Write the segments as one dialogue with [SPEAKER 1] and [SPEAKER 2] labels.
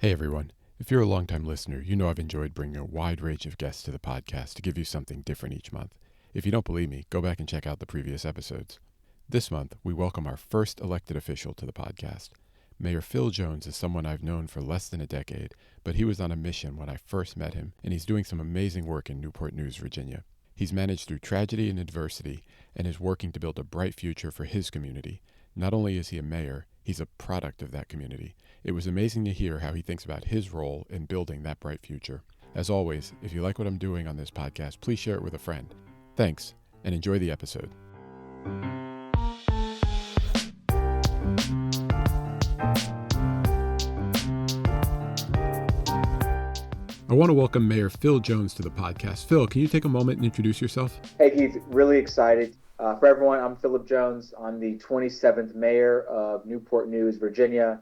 [SPEAKER 1] Hey everyone. If you're a longtime listener, you know I've enjoyed bringing a wide range of guests to the podcast to give you something different each month. If you don't believe me, go back and check out the previous episodes. This month, we welcome our first elected official to the podcast. Mayor Phil Jones is someone I've known for less than a decade, but he was on a mission when I first met him, and he's doing some amazing work in Newport News, Virginia. He's managed through tragedy and adversity and is working to build a bright future for his community. Not only is he a mayor, he's a product of that community. It was amazing to hear how he thinks about his role in building that bright future. As always, if you like what I'm doing on this podcast, please share it with a friend. Thanks, and enjoy the episode. I want to welcome Mayor Phil Jones to the podcast. Phil, can you take a moment and introduce yourself?
[SPEAKER 2] Hey, Keith, really excited. For everyone, I'm Philip Jones. I'm the 27th mayor of Newport News, Virginia.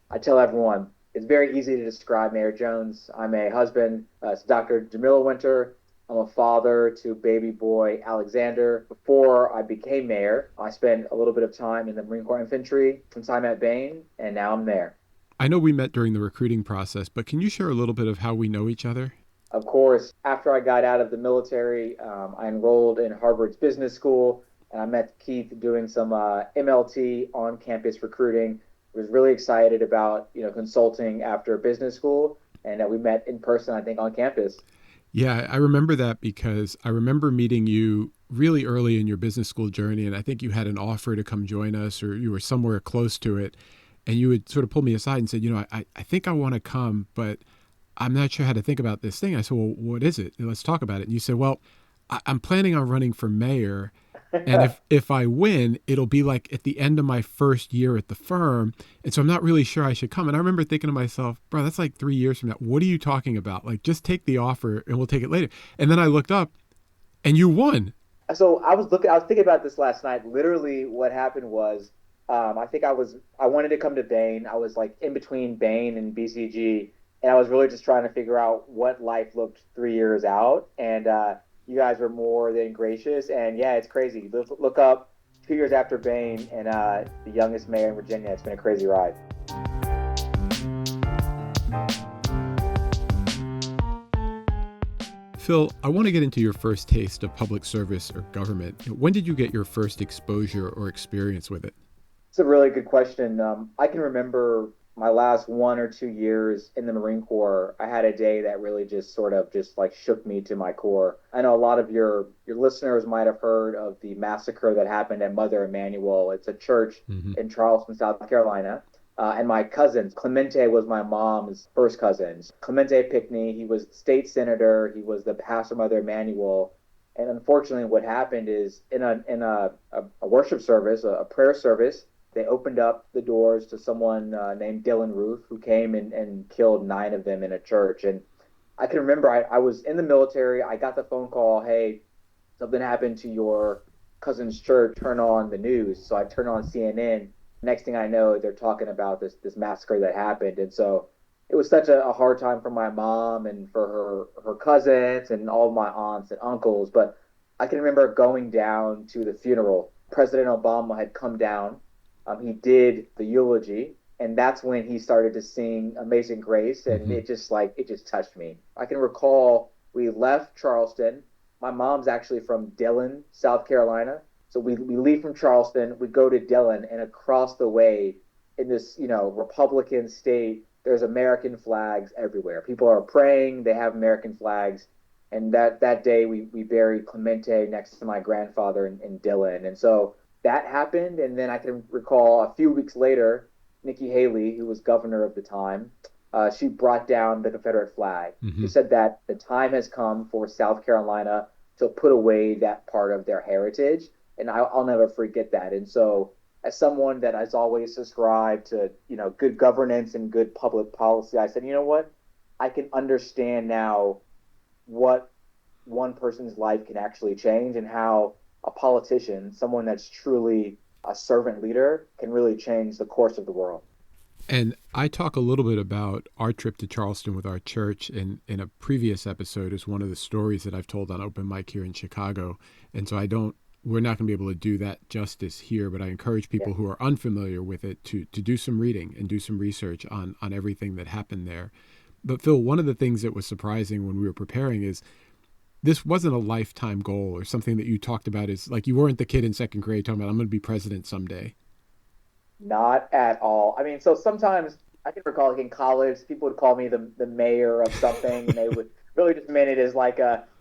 [SPEAKER 2] I tell everyone, it's very easy to describe Mayor Jones. I'm a husband to Dr. Jamila Winter. I'm a father to baby boy Alexander. Before I became mayor, I spent a little bit of time in the Marine Corps Infantry, some time at Bain, and now I'm there.
[SPEAKER 1] I know we met during the recruiting process, but can you share a little bit of how we know each other?
[SPEAKER 2] Of course, after I got out of the military, I enrolled in Harvard's business school, and I met Keith doing some MLT on-campus recruiting. I was really excited about, consulting after business school, and we met in person, I think, on campus.
[SPEAKER 1] Yeah, I remember that because I remember meeting you really early in your business school journey, and I think you had an offer to come join us, or you were somewhere close to it, and you had sort of pulled me aside and said, I think I want to come, but I'm not sure how to think about this thing. I said, well, what is it? Let's talk about it. And you said, well, I'm planning on running for mayor. And if I win, it'll be like at the end of my first year at the firm. And so I'm not really sure I should come. And I remember thinking to myself, bro, that's like 3 years from now. What are you talking about? Like, just take the offer and we'll take it later. And then I looked up and you won.
[SPEAKER 2] So I was thinking about this last night. Literally what happened was, I wanted to come to Bain. I was like in between Bain and BCG. And I was really just trying to figure out what life looked 3 years out. And, you guys were more than gracious, and yeah, it's crazy. Look up 2 years after Bain and the youngest mayor in Virginia. It's been a crazy ride.
[SPEAKER 1] Phil, I want to get into your first taste of public service or government. When did you get your first exposure or experience with it?
[SPEAKER 2] It's a really good question. I can remember my last 1 or 2 years in the Marine Corps. I had a day that really just shook me to my core. I know a lot of your listeners might have heard of the massacre that happened at Mother Emanuel. It's a church in Charleston, South Carolina. And my cousins, Clemente was my mom's first cousin. Clemente Pickney, he was state senator. He was the pastor of Mother Emanuel. And unfortunately, what happened is in a worship service, a prayer service, they opened up the doors to someone named Dylan Ruth, who came and killed 9 of them in a church. And I can remember I was in the military. I got the phone call, hey, something happened to your cousin's church. Turn on the news. So I turned on CNN. Next thing I know, they're talking about this massacre that happened. And so it was such a hard time for my mom and for her cousins and all of my aunts and uncles. But I can remember going down to the funeral. President Obama had come down. He did the eulogy, and that's when he started to sing Amazing Grace, and it just touched me. I can recall we left Charleston. My mom's actually from Dillon, South Carolina. So we leave from Charleston, we go to Dillon, and across the way in this, Republican state, there's American flags everywhere. People are praying, they have American flags. And that day we buried Clemente next to my grandfather in Dillon. And so that happened, and then I can recall a few weeks later, Nikki Haley, who was governor of the time, she brought down the Confederate flag. She said that the time has come for South Carolina to put away that part of their heritage, and I'll never forget that. And so, as someone that has always subscribed to, good governance and good public policy, I said, you know what? I can understand now what one person's life can actually change and how a politician, someone that's truly a servant leader, can really change the course of the world.
[SPEAKER 1] And I talk a little bit about our trip to Charleston with our church in a previous episode as one of the stories that I've told on open mic here in Chicago. And so I don't we're not going to be able to do that justice here, but I encourage
[SPEAKER 2] Yeah.
[SPEAKER 1] people who are unfamiliar with it to do some reading and do some research on everything that happened there. But Phil, one of the things that was surprising when we were preparing is this wasn't a lifetime goal or something that you talked about. Is like you weren't the kid in second grade talking about I'm going to be president someday.
[SPEAKER 2] Not at all. I mean, so sometimes I can recall like in college, people would call me the mayor of something, and they would really just mean it as like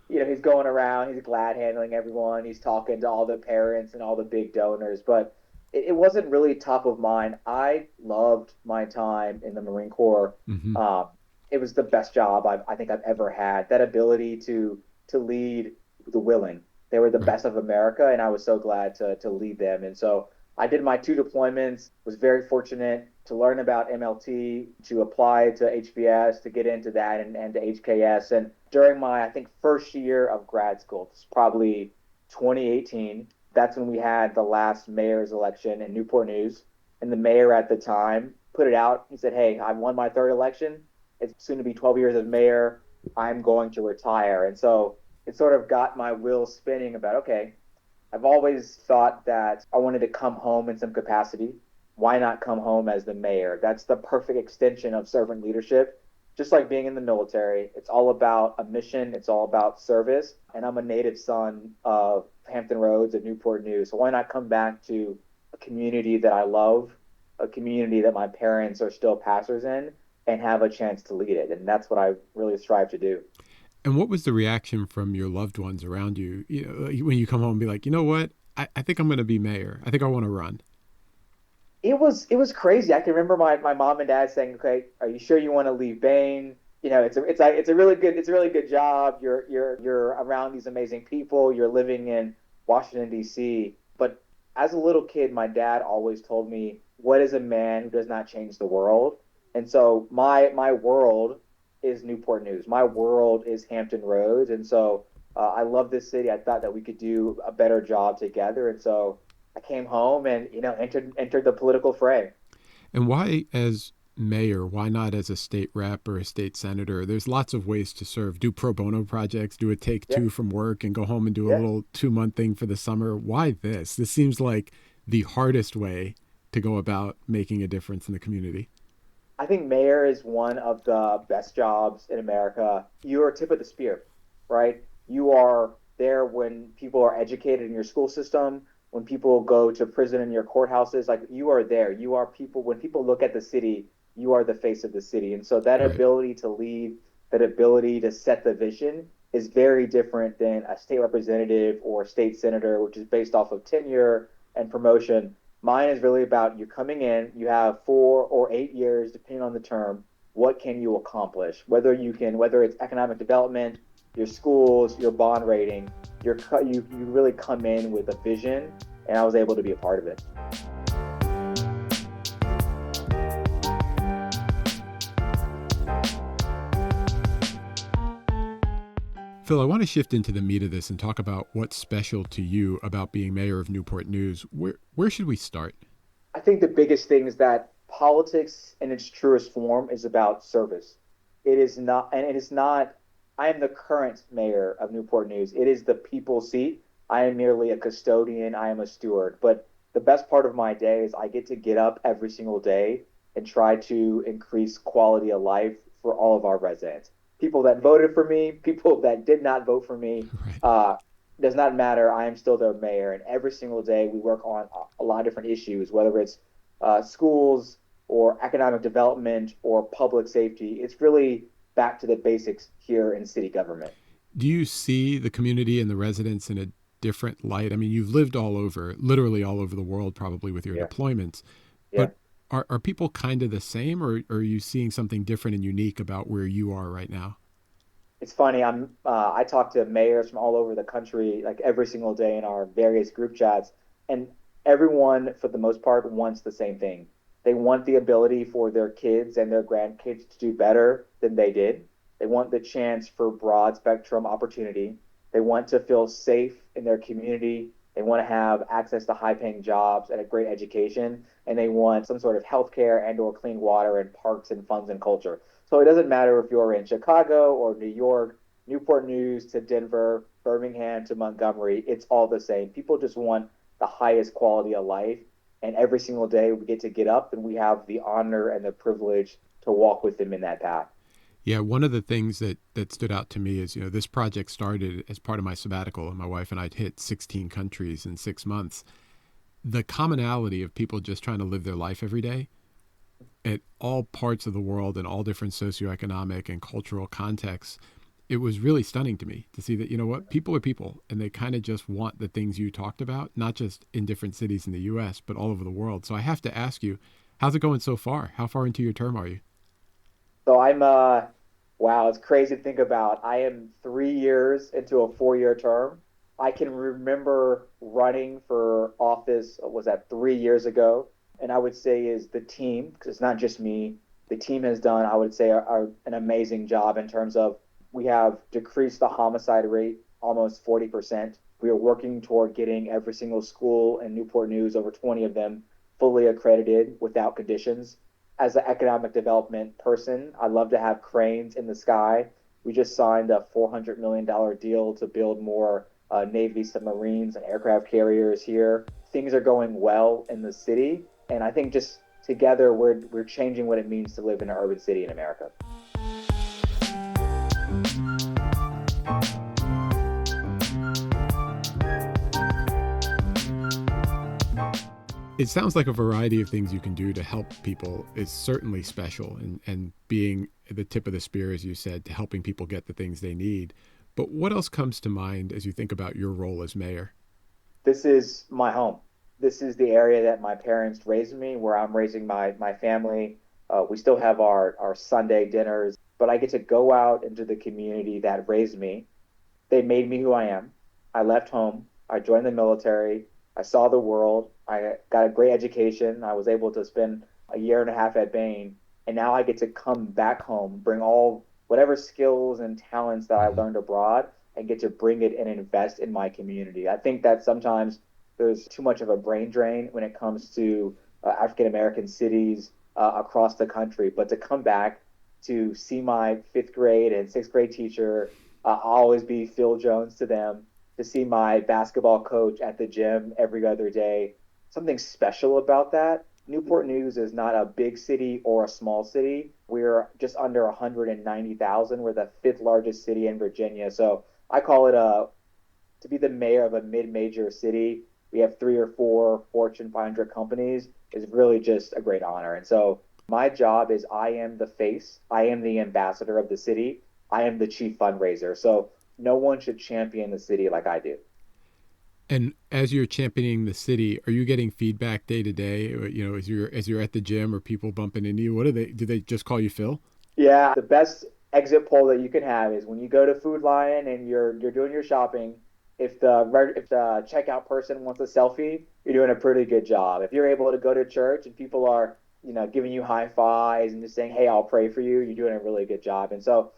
[SPEAKER 2] he's going around, he's glad handling everyone, he's talking to all the parents and all the big donors, but it wasn't really top of mind. I loved my time in the Marine Corps.
[SPEAKER 1] Mm-hmm.
[SPEAKER 2] Um, it was the best job I think I've ever had. That ability to lead the willing. They were the
[SPEAKER 1] Right.
[SPEAKER 2] best of America, and I was so glad to lead them. And so I did my two deployments, was very fortunate to learn about MLT, to apply to HBS, to get into that and to HKS. And during my, I think, first year of grad school, it's probably 2018, that's when we had the last mayor's election in Newport News. And the mayor at the time put it out. He said, "Hey, I won my third election. It's soon to be 12 years as mayor. I'm going to retire." And so it sort of got my wheels spinning about, okay, I've always thought that I wanted to come home in some capacity. Why not come home as the mayor? That's the perfect extension of servant leadership. Just like being in the military, it's all about a mission, it's all about service. And I'm a native son of Hampton Roads and Newport News. So why not come back to a community that I love, a community that my parents are still pastors in, and have a chance to lead it? And that's what I really strive to do.
[SPEAKER 1] And what was the reaction from your loved ones around you? You know, when you come home and be like, you know what? I think I'm going to be mayor. I think I want to run.
[SPEAKER 2] It was crazy. I can remember my mom and dad saying, "Okay, are you sure you want to leave Bain? It's a really good job. You're around these amazing people. You're living in Washington D.C." But as a little kid, my dad always told me, "What is a man who does not change the world?" And so my world is Newport News. My world is Hampton Roads, and so I love this city. I thought that we could do a better job together, and so I came home and entered the political fray.
[SPEAKER 1] And why, as mayor, why not as a state rep or a state senator? There's lots of ways to serve. Do pro bono projects, do a take
[SPEAKER 2] Yeah,
[SPEAKER 1] two from work and go home and do a
[SPEAKER 2] yeah.
[SPEAKER 1] little 2 month thing for the summer. Why this? This seems like the hardest way to go about making a difference in the community.
[SPEAKER 2] I think mayor is one of the best jobs in America. You're tip of the spear, right? You are there when people are educated in your school system, when people go to prison in your courthouses, like you are there. You are people, when people look at the city, you are the face of the city. And so that
[SPEAKER 1] Right.
[SPEAKER 2] ability to lead, that ability to set the vision is very different than a state representative or a state senator, which is based off of tenure and promotion. Mine is really about you coming in, you have 4 or 8 years, depending on the term. What can you accomplish? Whether it's economic development, your schools, your bond rating, you really come in with a vision, and I was able to be a part of it.
[SPEAKER 1] Phil, I want to shift into the meat of this and talk about what's special to you about being mayor of Newport News. Where should we start?
[SPEAKER 2] I think the biggest thing is that politics in its truest form is about service. It is not, and it is not. I am the current mayor of Newport News. It is the people's seat. I am merely a custodian. I am a steward. But the best part of my day is I get to get up every single day and try to increase quality of life for all of our residents. People that voted for me, people that did not vote for me,
[SPEAKER 1] Right.
[SPEAKER 2] uh, does not matter. I am still their mayor, and every single day we work on a lot of different issues, whether it's schools or economic development or public safety. It's really back to the basics here in city government.
[SPEAKER 1] Do you see the community and the residents in a different light? I mean, you've lived all over, literally all over the world, probably with your
[SPEAKER 2] Yeah,
[SPEAKER 1] deployments,
[SPEAKER 2] yeah.
[SPEAKER 1] but are people kind of the same, or are you seeing something different and unique about where you are right now?
[SPEAKER 2] It's funny. I talk to mayors from all over the country like every single day in our various group chats, and everyone for the most part wants the same thing. They want the ability for their kids and their grandkids to do better than they did. They want the chance for broad spectrum opportunity. They want to feel safe in their community. They want to have access to high paying jobs and a great education, and they want some sort of healthcare and or clean water and parks and funds and culture. So it doesn't matter if you're in Chicago or New York, Newport News to Denver, Birmingham to Montgomery, it's all the same. People just want the highest quality of life. And every single day we get up and we have the honor and the privilege to walk with them in that path.
[SPEAKER 1] Yeah, one of the things that stood out to me is, this project started as part of my sabbatical, and my wife and I hit 16 countries in 6 months. The commonality of people just trying to live their life every day at all parts of the world and all different socioeconomic and cultural contexts, it was really stunning to me to see that, people are people, and they kind of just want the things you talked about, not just in different cities in the U.S., but all over the world. So I have to ask you, how's it going so far? How far into your term are you?
[SPEAKER 2] So wow, it's crazy to think about. I am 3 years into a 4-year term. I can remember running for office, was that 3 years ago? And I would say is the team, because it's not just me, the team has done, I would say, an amazing job in terms of we have decreased the homicide rate almost 40%. We are working toward getting every single school in Newport News, over 20 of them, fully accredited without conditions. As an economic development person, I love to have cranes in the sky. We just signed a $400 million deal to build more Navy submarines and aircraft carriers here. Things are going well in the city. And I think just together, we're changing what it means to live in an urban city in America.
[SPEAKER 1] It sounds like a variety of things you can do to help people is certainly special, and being the tip of the spear, as you said, to helping people get the things they need. But what else comes to mind as you think about your role as mayor?
[SPEAKER 2] This is my home. This is the area that my parents raised me, where I'm raising my family. We still have our Sunday dinners, but I get to go out into the community that raised me. They made me who I am. I left home. I joined the military. I saw the world. I got a great education. I was able to spend a year and a half at Bain. And now I get to come back home, bring all whatever skills and talents that I learned abroad, and get to bring it and invest in my community. I think that sometimes there's too much of a brain drain when it comes to African American cities across the country. But to come back to see my fifth grade and sixth grade teacher, I'll always be Phil Jones to them. To see my basketball coach at the gym every other day, something special about that. Newport News is not a big city or a small city. We're just under 190,000. We're the fifth largest city in Virginia. So I call it to be the mayor of a mid-major city. We have 3 or 4 Fortune 500 companies is really just a great honor. And so my job is I am the face. I am the ambassador of the city. I am the chief fundraiser. So no one should champion the city like I do.
[SPEAKER 1] And as you're championing the city, are you getting feedback day to day? As you're at the gym, or people bumping into you? Do they just call you Phil?
[SPEAKER 2] Yeah, the best exit poll that you can have is when you go to Food Lion and you're doing your shopping. If the checkout person wants a selfie, you're doing a pretty good job. If you're able to go to church and people are giving you high fives and just saying, "Hey, I'll pray for you," you're doing a really good job. And so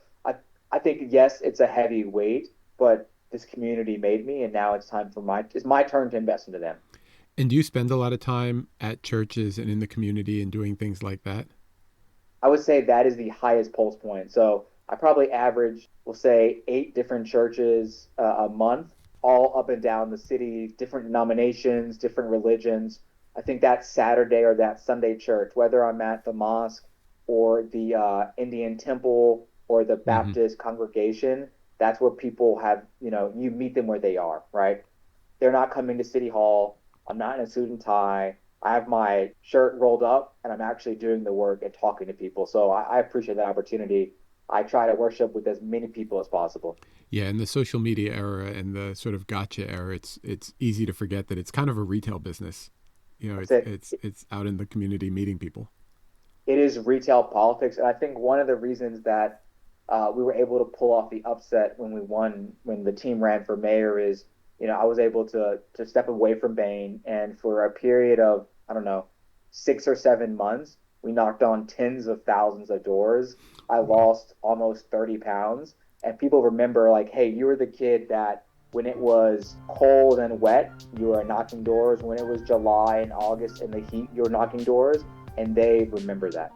[SPEAKER 2] I think, yes, it's a heavy weight, but this community made me, and now it's my turn to invest into them.
[SPEAKER 1] And do you spend a lot of time at churches and in the community and doing things like that?
[SPEAKER 2] I would say that is the highest pulse point. So I probably average, we'll say, 8 different churches a month, all up and down the city, different denominations, different religions. I think that Saturday or that Sunday church, whether I'm at the mosque or the Indian temple or the Baptist congregation, that's where people have, you meet them where they are, right? They're not coming to City Hall. I'm not in a suit and tie. I have my shirt rolled up and I'm actually doing the work and talking to people. So I appreciate that opportunity. I try to worship with as many people as possible.
[SPEAKER 1] Yeah, in the social media era and the sort of gotcha era, it's easy to forget that it's kind of a retail business. It's out in the community meeting people.
[SPEAKER 2] It is retail politics. And I think one of the reasons that we were able to pull off the upset when we won, when the team ran for mayor is, I was able to step away from Bain, and for a period of, 6 or 7 months, we knocked on tens of thousands of doors. I lost almost 30 pounds, and people remember like, hey, you were the kid that when it was cold and wet, you were knocking doors. When it was July and August in the heat, you were knocking doors, and they remember that.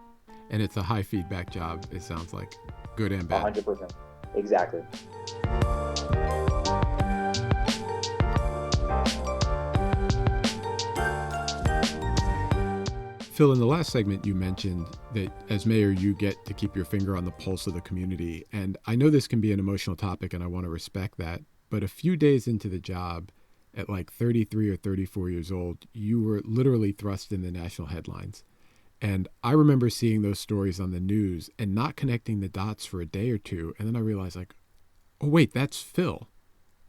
[SPEAKER 1] And it's a high feedback job, it sounds like. Good and bad.
[SPEAKER 2] 100%. Exactly.
[SPEAKER 1] Phil, in the last segment, you mentioned that as mayor, you get to keep your finger on the pulse of the community. And I know this can be an emotional topic, and I want to respect that. But a few days into the job, at like 33 or 34 years old, you were literally thrust in the national headlines. And I remember seeing those stories on the news and not connecting the dots for a day or two. And then I realized, like, oh, wait, that's Phil.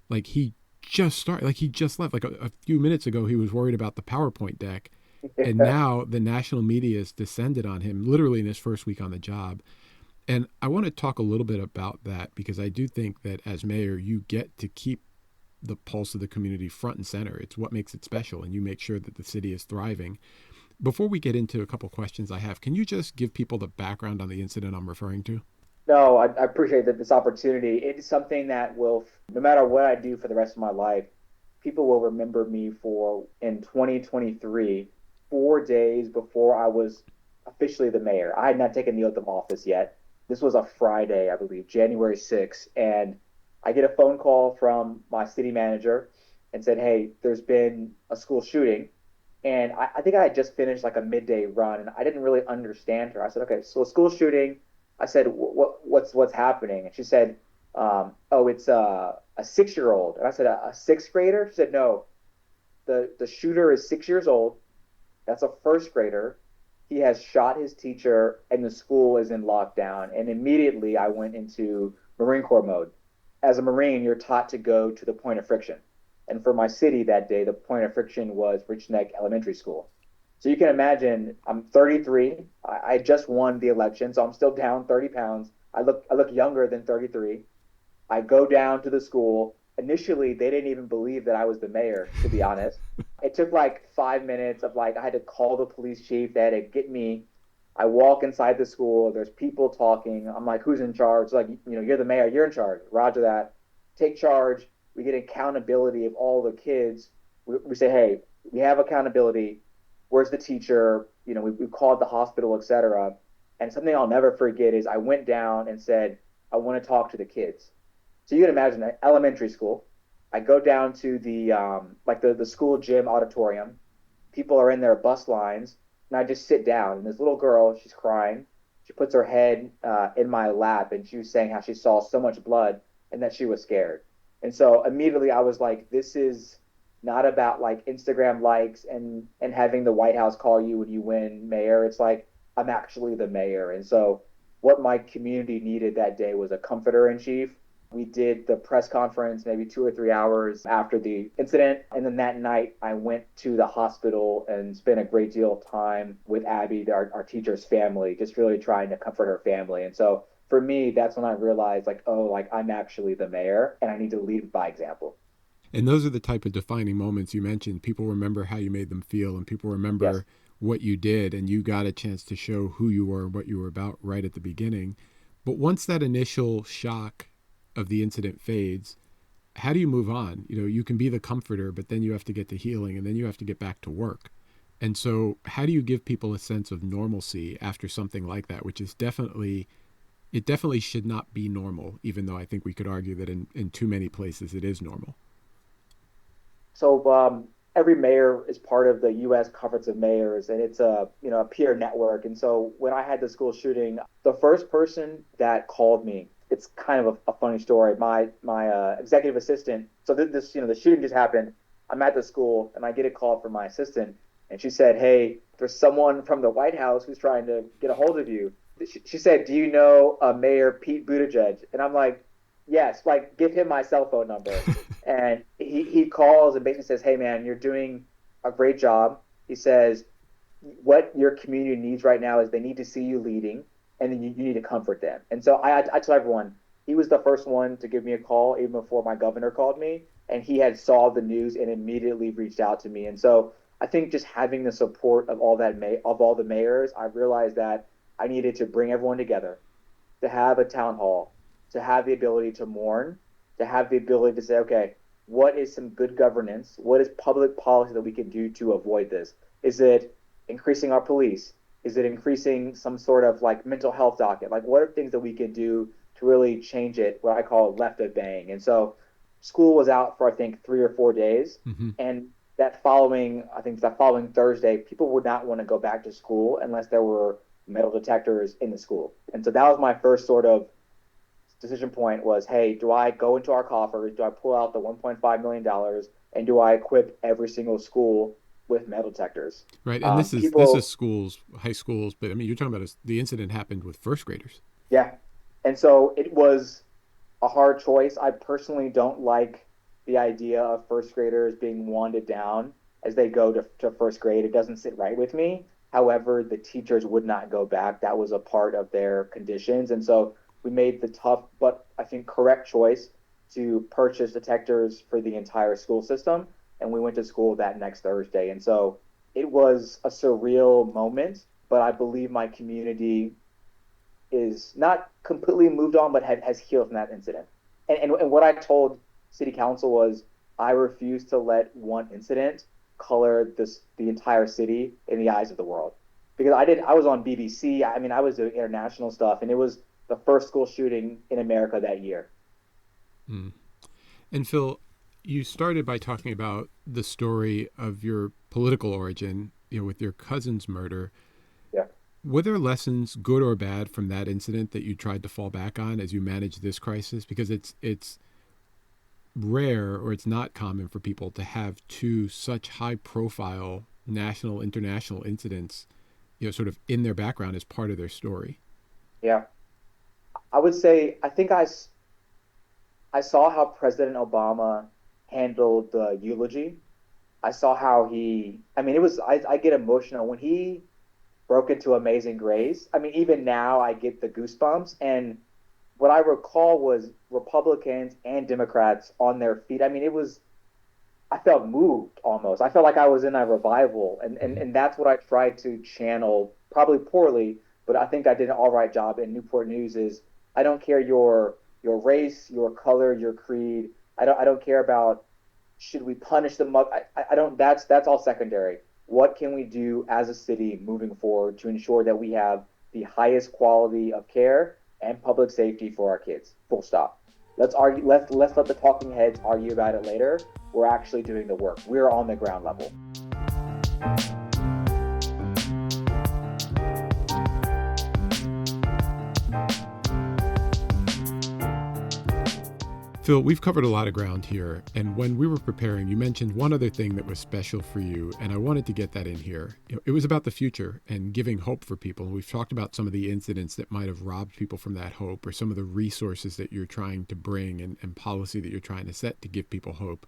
[SPEAKER 1] Like, he just started, like, he just left. Like, a few minutes ago, he was worried about the PowerPoint deck. And now the national media has descended on him literally in his first week on the job. And I want to talk a little bit about that because I do think that as mayor, you get to keep the pulse of the community front and center. It's what makes it special, and you make sure that the city is thriving. Before we get into a couple questions I have, can you just give people the background on the incident I'm referring to?
[SPEAKER 2] No, I appreciate that this opportunity. It's something that will, no matter what I do for the rest of my life, people will remember me for in 2023, 4 days before I was officially the mayor. I had not taken the oath of office yet. This was a Friday, I believe, January 6th. And I get a phone call from my city manager and said, hey, there's been a school shooting. And I think I had just finished like a midday run and I didn't really understand her. I said, okay, so a school shooting. I said, what's happening? And she said, oh, it's a 6 year old. And I said, a sixth grader? She said, no, the shooter is 6 years old. That's a first grader. He has shot his teacher, and the school is in lockdown. And immediately I went into Marine Corps mode. As a Marine, you're taught to go to the point of friction. And for my city that day, the point of friction was Rich Neck Elementary School. So you can imagine, I'm 33. I just won the election, so I'm still down 30 pounds. I look younger than 33. I go down to the school. Initially, they didn't even believe that I was the mayor, to be honest. It took like 5 minutes of like, I had to call the police chief. They had to get me. I walk inside the school. There's people talking. I'm like, who's in charge? Like, you're the mayor. You're in charge. Roger that. Take charge. We get accountability of all the kids. We say, hey, we have accountability. Where's the teacher? We called the hospital, etc. And something I'll never forget is I went down and said, I want to talk to the kids. So you can imagine elementary school. I go down to the school gym auditorium. People are in their bus lines, and I just sit down. And this little girl, she's crying. She puts her head in my lap, and she was saying how she saw so much blood and that she was scared. And so immediately I was like, this is not about like Instagram likes and having the White House call you when you win mayor. It's like I'm actually the mayor. And so what my community needed that day was a comforter in chief. We did the press conference maybe 2 or 3 hours after the incident. And then that night I went to the hospital and spent a great deal of time with Abby, our teacher's family, just really trying to comfort her family. And so for me, that's when I realized like, oh, like I'm actually the mayor and I need to lead by example.
[SPEAKER 1] And those are the type of defining moments you mentioned. People remember how you made them feel, and people
[SPEAKER 2] Yes.
[SPEAKER 1] remember what you did, and you got a chance to show who you were and what you were about right at the beginning. But once that initial shock of the incident fades, how do you move on? You can be the comforter, but then you have to get to healing, and then you have to get back to work. And so how do you give people a sense of normalcy after something like that, which is definitely, it definitely should not be normal, even though I think we could argue that in too many places it is normal.
[SPEAKER 2] So every mayor is part of the U.S. Conference of Mayors, and it's a peer network. And so when I had the school shooting, the first person that called me, it's kind of a funny story. My executive assistant. So this the shooting just happened. I'm at the school, and I get a call from my assistant, and she said, "Hey, there's someone from the White House who's trying to get a hold of you." She said, "Do you know Mayor Pete Buttigieg?" And I'm like, "Yes." Like, give him my cell phone number. And he calls and basically says, hey man, you're doing a great job. He says what your community needs right now is they need to see you leading, and then you need to comfort them. And so I tell everyone, he was the first one to give me a call even before my governor called me, and he had saw the news and immediately reached out to me. And so I think just having the support of all the mayors, I realized that I needed to bring everyone together, to have a town hall, to have the ability to mourn, to have the ability to say, okay, what is some good governance? What is public policy that we can do to avoid this? Is it increasing our police? Is it increasing some sort of like mental health docket? Like, what are things that we can do to really change it, what I call left of bang? And so school was out for, I think, 3 or 4 days.
[SPEAKER 1] Mm-hmm.
[SPEAKER 2] And I think that following Thursday, people would not want to go back to school unless there were metal detectors in the school. And so that was my first sort of decision point was, hey, do I go into our coffers? Do I pull out the $1.5 million and do I equip every single school with metal detectors?
[SPEAKER 1] Right. And this is
[SPEAKER 2] People,
[SPEAKER 1] schools, high schools, but I mean, you're talking about the incident happened with first graders.
[SPEAKER 2] yeah. And so it was a hard choice. I personally don't like the idea of first graders being wanded down as they go to first grade. It doesn't sit right with me. However, the teachers would not go back. That was a part of their conditions. And so we made the tough, but I think correct choice to purchase detectors for the entire school system. And we went to school that next Thursday. And so it was a surreal moment, but I believe my community is not completely moved on, but has healed from that incident. And what I told city council was I refuse to let one incident color the entire city in the eyes of the world. Because I was on BBC. I mean, I was doing international stuff, and it was the first school shooting in America that year.
[SPEAKER 1] Mm. And Phil, you started by talking about the story of your political origin, with your cousin's murder.
[SPEAKER 2] Yeah.
[SPEAKER 1] Were there lessons, good or bad, from that incident that you tried to fall back on as you manage this crisis? Because it's rare, or it's not common for people to have two such high profile national, international incidents, sort of in their background as part of their story.
[SPEAKER 2] Yeah. I would say I saw how President Obama handled the eulogy. I saw how I mean, I get emotional when he broke into Amazing Grace. I mean, even now I get the goosebumps. And what I recall was Republicans and Democrats on their feet. I mean, I felt moved almost. I felt like I was in a revival.
[SPEAKER 1] Mm-hmm.
[SPEAKER 2] And that's what I tried to channel, probably poorly, but I think I did an all right job in Newport News is I don't care your race, your color, your creed. I don't care about should we punish them. I don't. That's all secondary. What can we do as a city moving forward to ensure that we have the highest quality of care and public safety for our kids? Full stop. Let's argue. Let's let the talking heads argue about it later. We're actually doing the work. We're on the ground level.
[SPEAKER 1] Phil, we've covered a lot of ground here, and when we were preparing, you mentioned one other thing that was special for you, and I wanted to get that in here. It was about the future and giving hope for people. We've talked about some of the incidents that might have robbed people from that hope, or some of the resources that you're trying to bring and policy that you're trying to set to give people hope.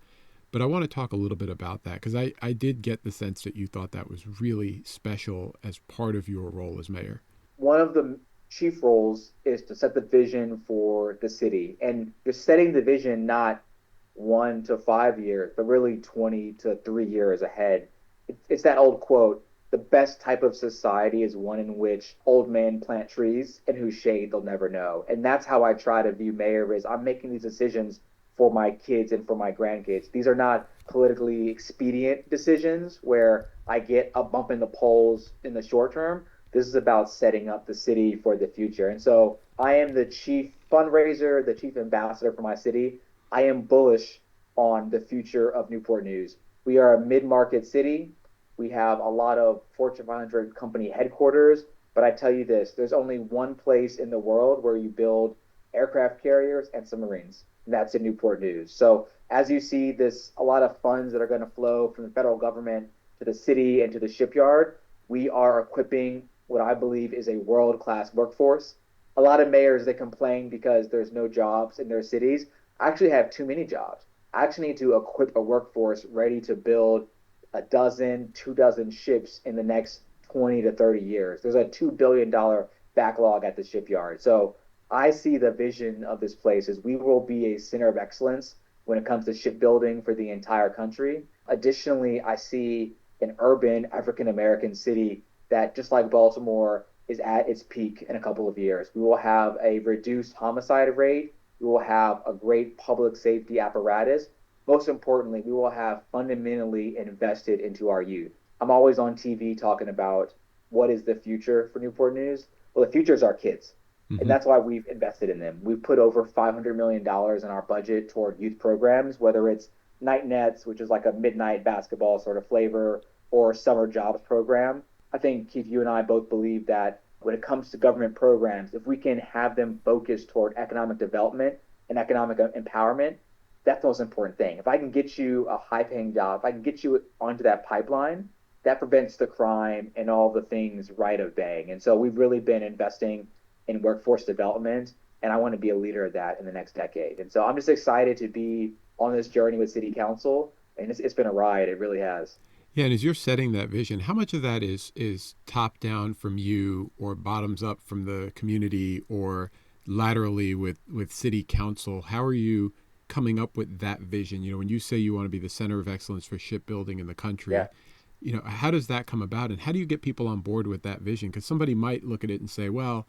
[SPEAKER 1] But I want to talk a little bit about that, because I did get the sense that you thought that was really special as part of your role as mayor.
[SPEAKER 2] One of the chief roles is to set the vision for the city. And you're setting the vision not 1 to 5 years, but really 20 to 3 years ahead. It's that old quote, the best type of society is one in which old men plant trees and whose shade they'll never know. And that's how I try to view mayor is I'm making these decisions for my kids and for my grandkids. These are not politically expedient decisions where I get a bump in the polls in the short term. This is about setting up the city for the future. And so I am the chief fundraiser, the chief ambassador for my city. I am bullish on the future of Newport News. We are a mid-market city. We have a lot of Fortune 500 company headquarters. But I tell you this, there's only one place in the world where you build aircraft carriers and submarines. And that's in Newport News. So as you see this, a lot of funds that are going to flow from the federal government to the city and to the shipyard, we are equipping what I believe is a world-class workforce. A lot of mayors, they complain because there's no jobs in their cities. I actually have too many jobs. I actually need to equip a workforce ready to build a dozen, 2 dozen ships in the next 20 to 30 years. There's a $2 billion backlog at the shipyard. So I see the vision of this place as we will be a center of excellence when it comes to shipbuilding for the entire country. Additionally, I see an urban African American city that, just like Baltimore, is at its peak in a couple of years. We will have a reduced homicide rate. We will have a great public safety apparatus. Most importantly, we will have fundamentally invested into our youth. I'm always on TV talking about what is the future for Newport News. Well, the future is our kids. And
[SPEAKER 1] Mm-hmm.
[SPEAKER 2] that's why we've invested in them. We've put over $500 million in our budget toward youth programs, whether it's night nets, which is like a midnight basketball sort of flavor, or summer jobs program. I think, Keith, you and I both believe that when it comes to government programs, if we can have them focused toward economic development and economic empowerment, that's the most important thing. If I can get you a high paying job, if I can get you onto that pipeline, that prevents the crime and all the things right of bang. And so we've really been investing in workforce development, and I want to be a leader of that in the next decade. And so I'm just excited to be on this journey with City Council, and it's been a ride. It really has.
[SPEAKER 1] Yeah, and as you're setting that vision, how much of that is top down from you, or bottoms up from the community, or laterally with city council? How are you coming up with that vision? When you say you want to be the center of excellence for shipbuilding in the country,
[SPEAKER 2] Yeah.
[SPEAKER 1] how does that come about, and how do you get people on board with that vision? Because somebody might look at it and say, well,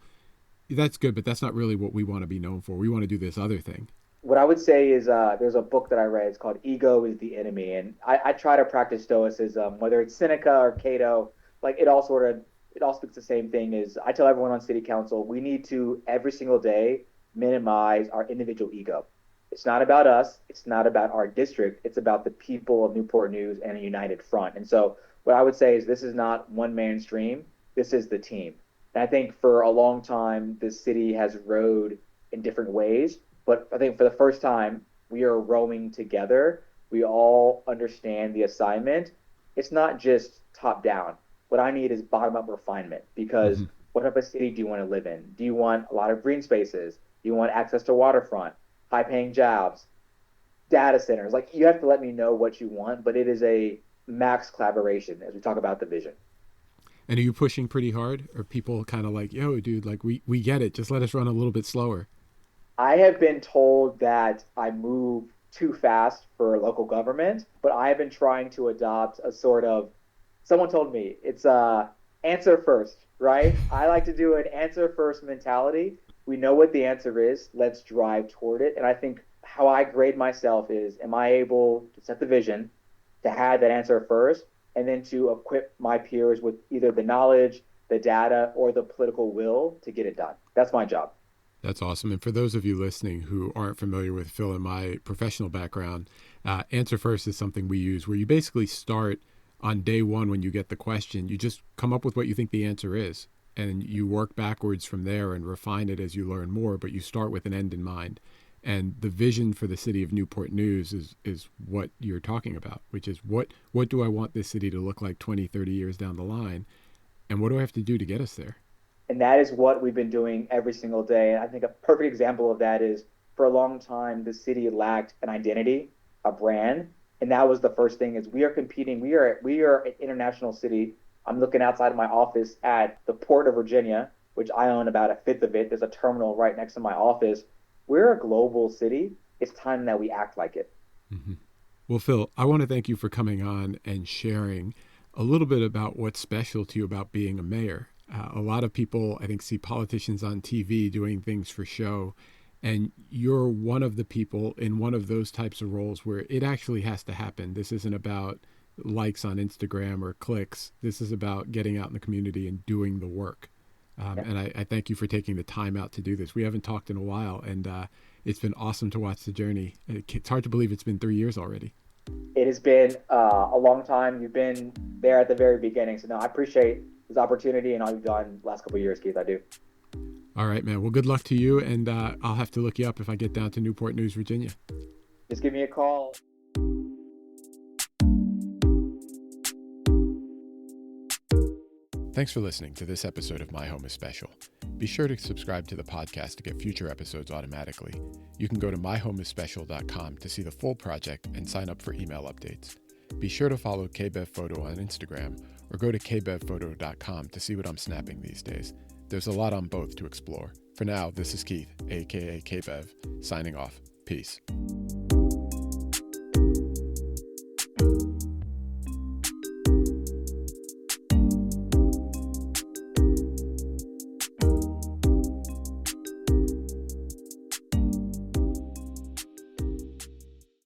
[SPEAKER 1] that's good, but that's not really what we want to be known for. We want to do this other thing.
[SPEAKER 2] What I would say is there's a book that I read. It's called Ego is the Enemy. And I try to practice stoicism, whether it's Seneca or Cato, like it all speaks the same thing. Is I tell everyone on city council, we need to every single day minimize our individual ego. It's not about us. It's not about our district. It's about the people of Newport News and a united front. And so what I would say is this is not one man's dream. This is the team. And I think for a long time, the city has rowed in different ways. But I think for the first time, we are rowing together. We all understand the assignment. It's not just top down. What I need is bottom up refinement, because
[SPEAKER 1] Mm-hmm.
[SPEAKER 2] what type of city do you want to live in? Do you want a lot of green spaces? Do you want access to waterfront, high paying jobs, data centers? Like, you have to let me know what you want, but it is a max collaboration as we talk about the vision.
[SPEAKER 1] And are you pushing pretty hard? Or people kind of like, yo, dude, like we get it. Just let us run a little bit slower.
[SPEAKER 2] I have been told that I move too fast for local government, but I have been trying to adopt a sort of, someone told me it's answer first, right? I like to do an answer first mentality. We know what the answer is. Let's drive toward it. And I think how I grade myself is, am I able to set the vision, to have that answer first, and then to equip my peers with either the knowledge, the data, or the political will to get it done? That's my job.
[SPEAKER 1] That's awesome. And for those of you listening who aren't familiar with Phil and my professional background, Answer First is something we use where you basically start on day one. When you get the question, you just come up with what you think the answer is, and you work backwards from there and refine it as you learn more, but you start with an end in mind. And the vision for the city of Newport News is what you're talking about, which is what do I want this city to look like 20, 30 years down the line? And what do I have to do to get us there?
[SPEAKER 2] And that is what we've been doing every single day. And I think a perfect example of that is, for a long time, the city lacked an identity, a brand. And that was the first thing. Is we are competing. We are an international city. I'm looking outside of my office at the Port of Virginia, which I own about a fifth of it. There's a terminal right next to my office. We're a global city. It's time that we act like it.
[SPEAKER 1] Mm-hmm. Well, Phil, I want to thank you for coming on and sharing a little bit about what's special to you about being a mayor. A lot of people, I think, see politicians on TV doing things for show, and you're one of the people in one of those types of roles where it actually has to happen. This isn't about likes on Instagram or clicks. This is about getting out in the community and doing the work. And I thank you for taking the time out to do this. We haven't talked in a while, and it's been awesome to watch the journey. It's hard to believe it's been 3 years already.
[SPEAKER 2] It has been a long time. You've been there at the very beginning. So no, I appreciate this opportunity and all you've done the last couple of years, Keith. I do.
[SPEAKER 1] All right, man. Well, good luck to you, and I'll have to look you up if I get down to Newport News, Virginia.
[SPEAKER 2] Just give me a call.
[SPEAKER 1] Thanks for listening to this episode of My Home is Special. Be sure to subscribe to the podcast to get future episodes automatically. You can go to myhomeisspecial.com to see the full project and sign up for email updates. Be sure to follow KBevPhoto on Instagram or go to kbevphoto.com to see what I'm snapping these days. There's a lot on both to explore. For now, this is Keith, aka KBev, signing off. Peace.